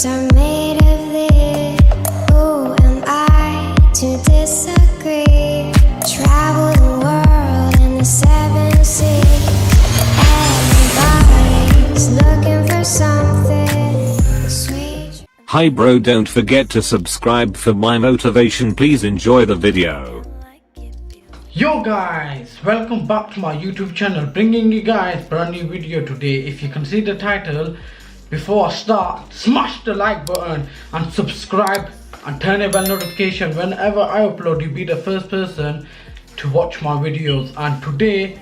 Dreams are made of this. Who am I to disagree? Travel the world in the 7 seas. Everybody's looking for something sweet. Hi bro, don't forget to subscribe for my motivation. Please enjoy the video. Yo guys, welcome back to my YouTube channel, bringing you guys brand new video today. If you can see the title, before I start, smash the like button and subscribe and turn a bell notification. Whenever I upload, you'll be the first person to watch my videos. And today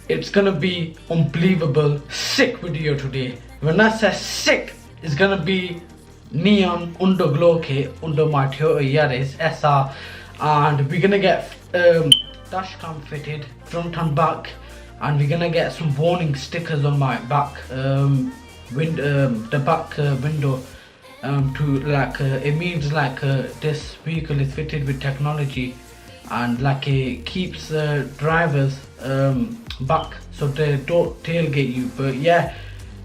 it's gonna be unbelievable sick video today. When I say sick, it's gonna be neon underglow kit under my Toyota Yaris SR, and we're gonna get dash cam fitted front and back, and we're gonna get some warning stickers on my back the back window to like it means like this vehicle is fitted with technology, and like it keeps drivers back so they don't tailgate you. But yeah,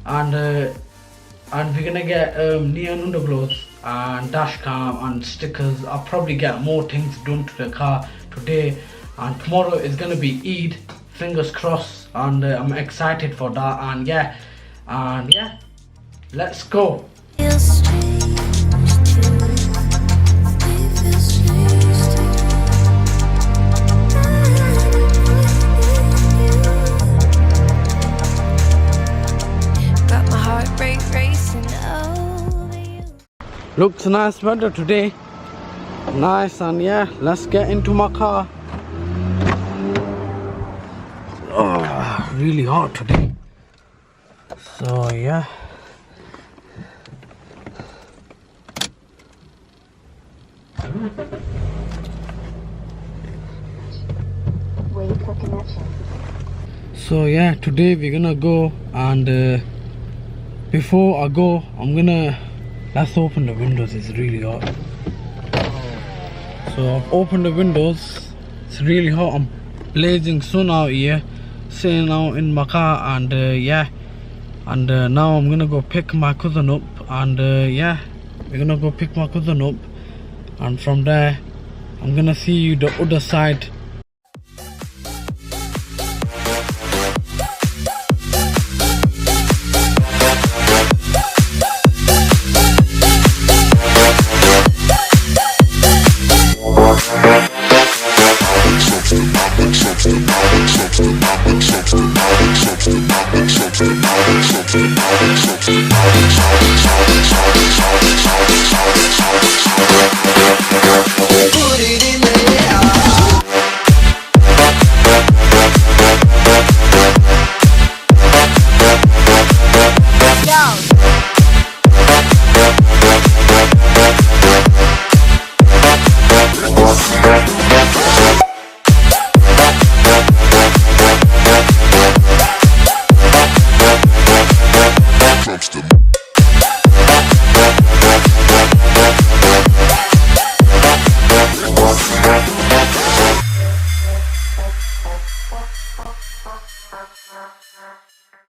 and we're gonna get neon underglows and dash cam and stickers. I'll probably get more things done to the car today, and tomorrow is gonna be Eid, fingers crossed, and I'm excited for that. And yeah, let's go. Looks nice weather today, nice, and yeah, let's get into my car. Oh, really hot today, so yeah. Wait for connection. So yeah, today we're gonna go, and before I go, let's open the windows. It's really hot. So I've opened the windows. It's really hot. I'm blazing sun out here, sitting out in my car, and yeah, and now I'm gonna go pick my cousin up, and yeah, we're gonna go pick my cousin up, and from there I'm gonna see you the other side.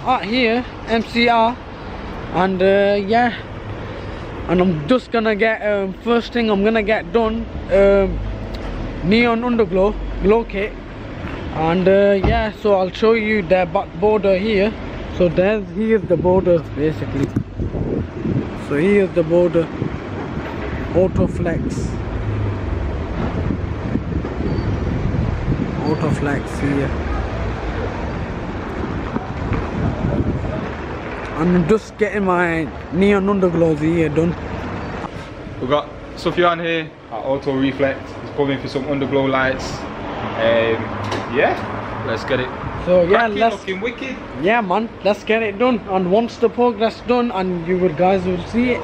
Out here, MCR, and yeah, and I'm just gonna get first thing I'm gonna get done, neon underglow glow kit, and yeah, so I'll show you the back border here. So here's the border basically. So here's the border, AUTOREFLECT here. I'm just getting my neon underglows here done. We've got Sufyan here at AUTOREFLECT. He's coming for some underglow lights. Yeah, let's get it. So yeah, cracking, let's looking wicked. Yeah man, let's get it done. And once the progress done, and you guys will see it.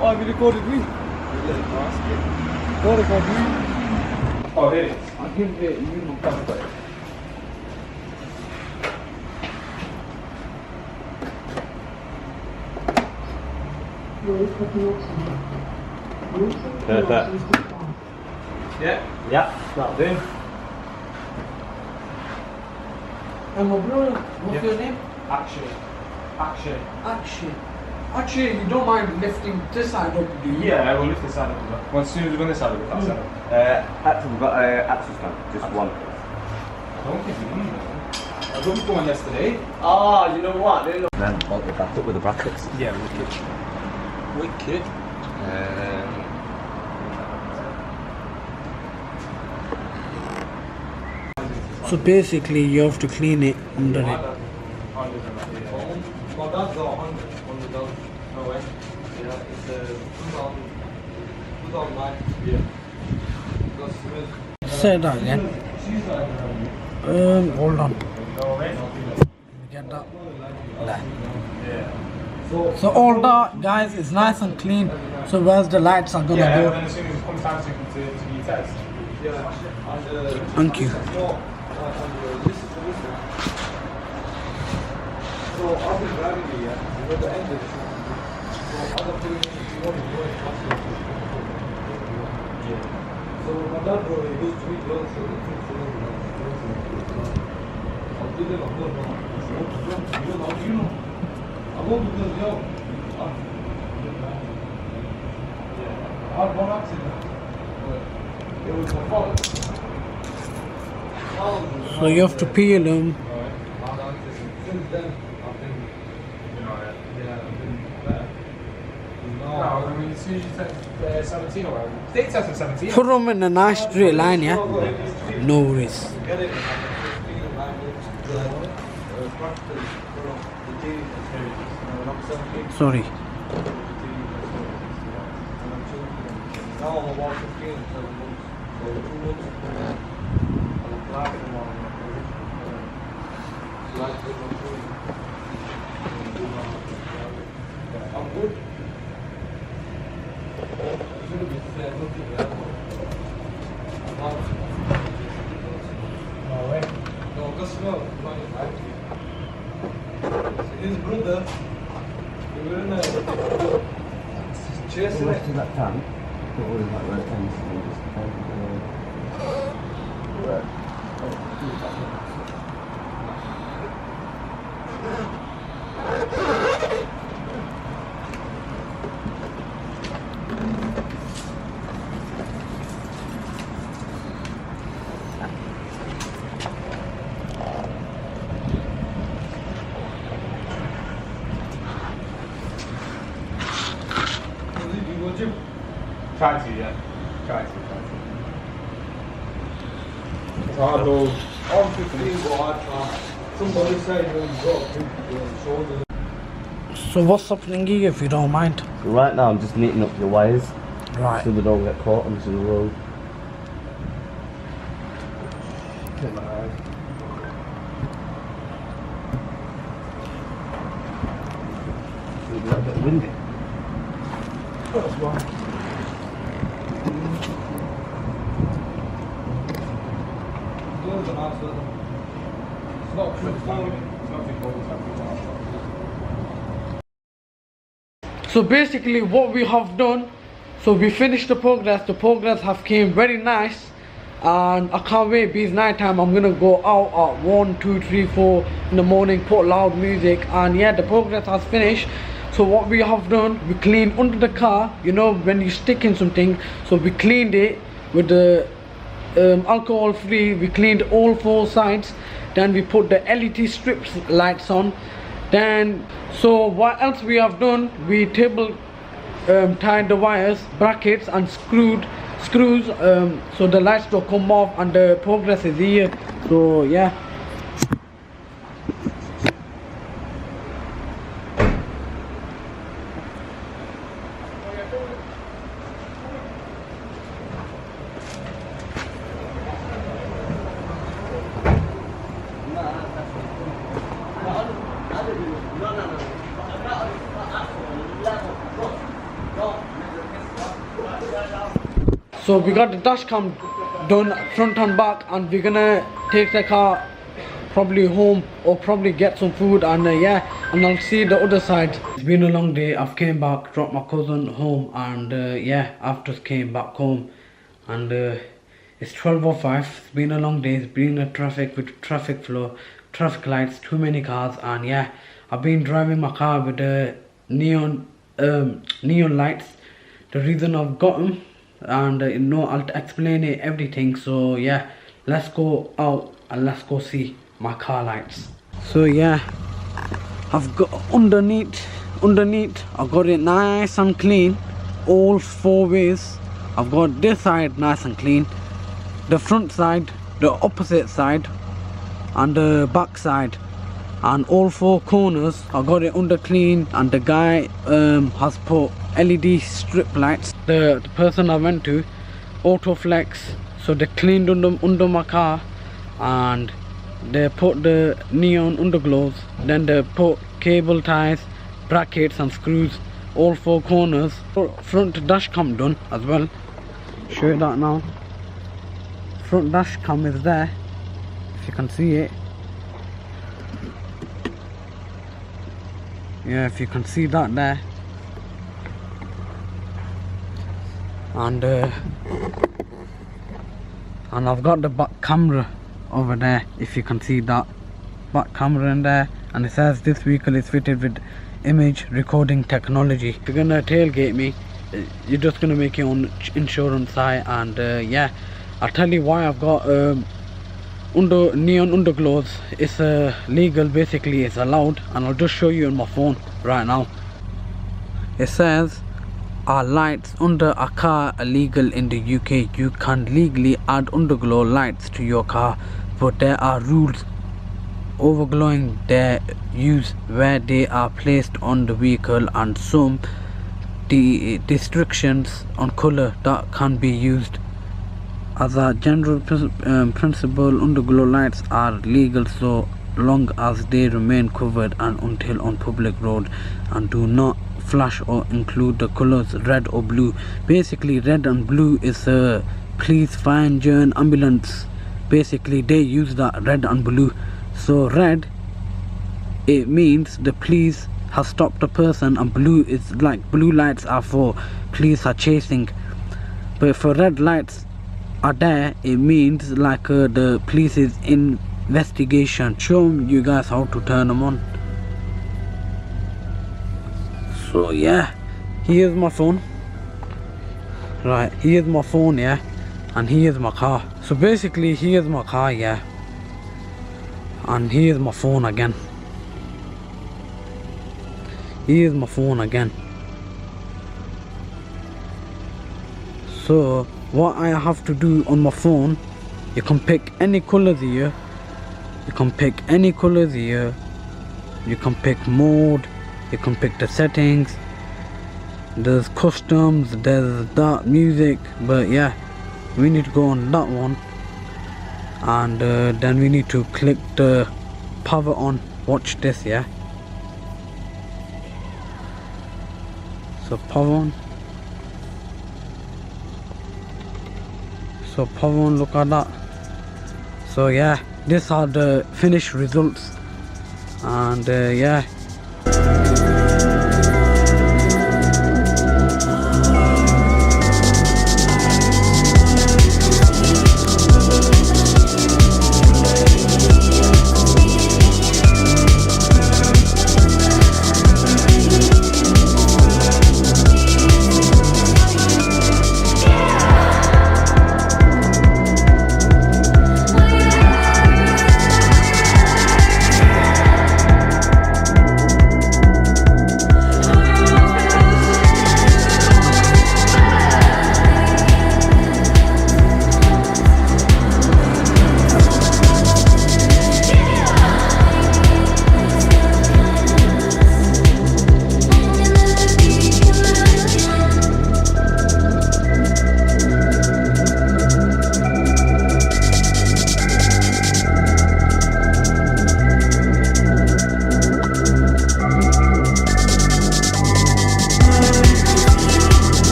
Oh, have you recorded me? Oh, here it is. I'll give it you my passport. Perfect. Yeah, that'll do. And my brother, what's your name? Akshay. Akshay. Actually, you don't mind lifting this side up, do you? Yeah, I will lift this side up as well. Well, as soon as we've done this side up, that side up. Actually, we've got axle stand, just one. I don't think we need that. I was looking for one yesterday. Ah, you know what? Then bolt it back up with the brackets. Yeah, wicked. So basically, you have to clean it under it. Well, that's got 100 done. No way. Yeah, it's 2009. Yeah. Say that again. Hold on. Get that. There. So all that, guys, is nice and clean. So where's the lights are gonna Yeah, go? and as soon as it comes time to be test. Yeah. Thank you. So I've been driving it, yeah. You know the engine. So other things you want to do it faster. Yeah. So my dad drove it, he goes 3 kilometers, so it's 3 kilometers. I'll do them, I'm good now. You know. I won't do this, yo. Yeah. I had one accident. It was my fault. So you have to peel them. Since then, I've been, yeah, I've been better. No, I mean, as soon as you test 17 or whatever, they tested 17. Put them in a nice straight line, yeah? No worries. Get it. Sorry. Now I'm about 15, 7 months. So 2 months. I'm glad I'm good. No way. No, because his brother, he was in a chase. To that tank, don't worry about where it ends. Try to, yeah. Try to. It's hard though. I'm 15, but I can't. Somebody said you got your shoulders. So what's happening here, if you don't mind? Right now I'm just knitting up the wires Right. so they don't get caught onto the road. It's a little bit windy. That's why. Those are nice, isn't it? It's not too cold. It's not too cold, it's not too cold. So basically what we have done, so we finished the progress have came very nice, and I can't wait because night time I'm gonna go out at 1, 2, 3, 4 in the morning, put loud music, and yeah, the progress has finished. So what we have done, we cleaned under the car, you know when you stick in something, so we cleaned it with the alcohol free, we cleaned all 4 sides, then we put the LED strips lights on. Then so what else we have done, we tied the wires, brackets and screws so the lights don't come off, and the progress is here. So yeah. So we got the dash cam done front and back, and we're gonna take the car probably home or probably get some food, and yeah, and I'll see the other side. It's been a long day. I've came back, dropped my cousin home, and yeah, I've just came back home, and it's 12:05. It's been a long day. It's been a traffic with traffic flow, traffic lights, too many cars, and yeah, I've been driving my car with the neon lights. The reason I've got them, and I'll explain it everything. So yeah, let's go out and let's go see my car lights. So yeah, I've got underneath I've got it nice and clean, all 4 ways. I've got this side nice and clean, the front side, the opposite side, and the back side, and all 4 corners I got it under clean. And the guy has put LED strip lights. The person I went to, AUTOREFLECT, so they cleaned under my car, and they put the neon underglows, then they put cable ties, brackets and screws, all 4 corners. Front dash cam done as well. Show you that now. Front dash cam is there, if you can see it. Yeah, if you can see that there. And I've got the back camera over there, if you can see that back camera in there, and it says this vehicle is fitted with image recording technology. If you're gonna tailgate me, you're just gonna make your own insurance high. And yeah, I'll tell you why I've got neon underglows. It's legal, basically it's allowed, and I'll just show you on my phone right now. It says, are lights under a car illegal in the UK? You can legally add underglow lights to your car, but there are rules overglowing their use where they are placed on the vehicle, and some restrictions on color that can be used. As a general principle, underglow lights are legal so long as they remain covered and until on public road, and do not flash or include the colors red or blue. Basically red and blue is police, fire engine, ambulance. Basically they use that red and blue. So red, it means the police has stopped a person, and blue is like blue lights are for police are chasing. But if red lights are there, it means like the police is investigation. Show you guys how to turn them on. So yeah, here's my phone. Right, here's my phone, yeah, and here's my car. So basically here's my car, yeah, and here's my phone again. Here's my phone again. So what I have to do on my phone, you can pick any colors here, you can pick any colors here, you can pick mode, you can pick the settings, there's customs, there's that music. But yeah, we need to go on that one, and then we need to click the power on. Watch this, yeah. So power on. So power on, look at that. So yeah, these are the finished results, and yeah.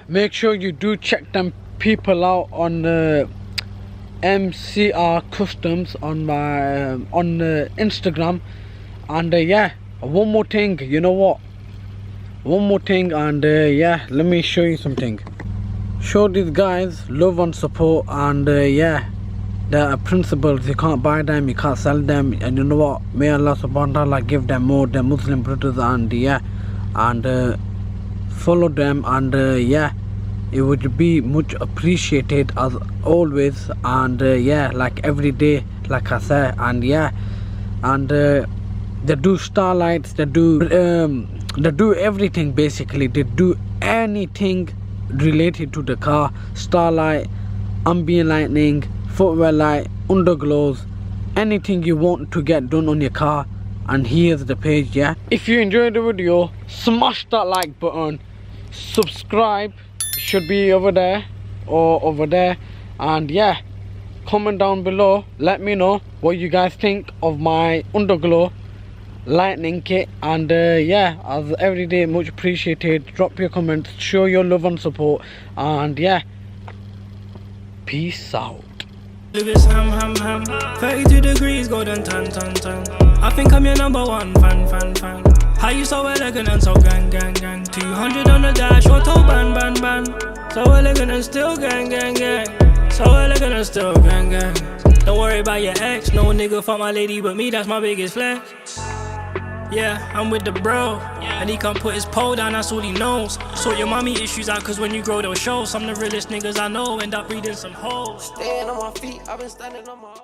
Make sure you do check them people out on MCR Customs on my on Instagram. And yeah, one more thing, you know what, one more thing, and yeah, let me show you something. Show these guys love and support, and yeah, there are principles. You can't buy them, you can't sell them, and you know what, may Allah subhanahu wa ta'ala give them more, their Muslim brothers, and yeah, and follow them, and yeah, it would be much appreciated as always. And yeah, like every day, like I said, and yeah, and they do starlights, they do everything basically. They do anything related to the car: starlight, ambient lighting, footwear light, underglows, anything you want to get done on your car. And here's the page. Yeah, if you enjoyed the video, smash that like button, subscribe, should be over there or over there, and yeah, comment down below, let me know what you guys think of my underglow lightning kit. And yeah, as every day, much appreciated. Drop your comments, show your love and support, and yeah, peace out. Live is ham 32 degrees golden tan. I think I'm your number one fan. How you so elegant and so gang 200 on the dash, auto ban. So elegant and still gang so elegant and still gang. Don't worry about your ex, no nigga fuck my lady but me, that's my biggest flex. Yeah, I'm with the bro, and he can't put his pole down, that's all he knows. Sort your mommy issues out, cause when you grow they'll show. Some of the realest niggas I know end up reading some hoes. Staying on my feet, I've been standing on my own.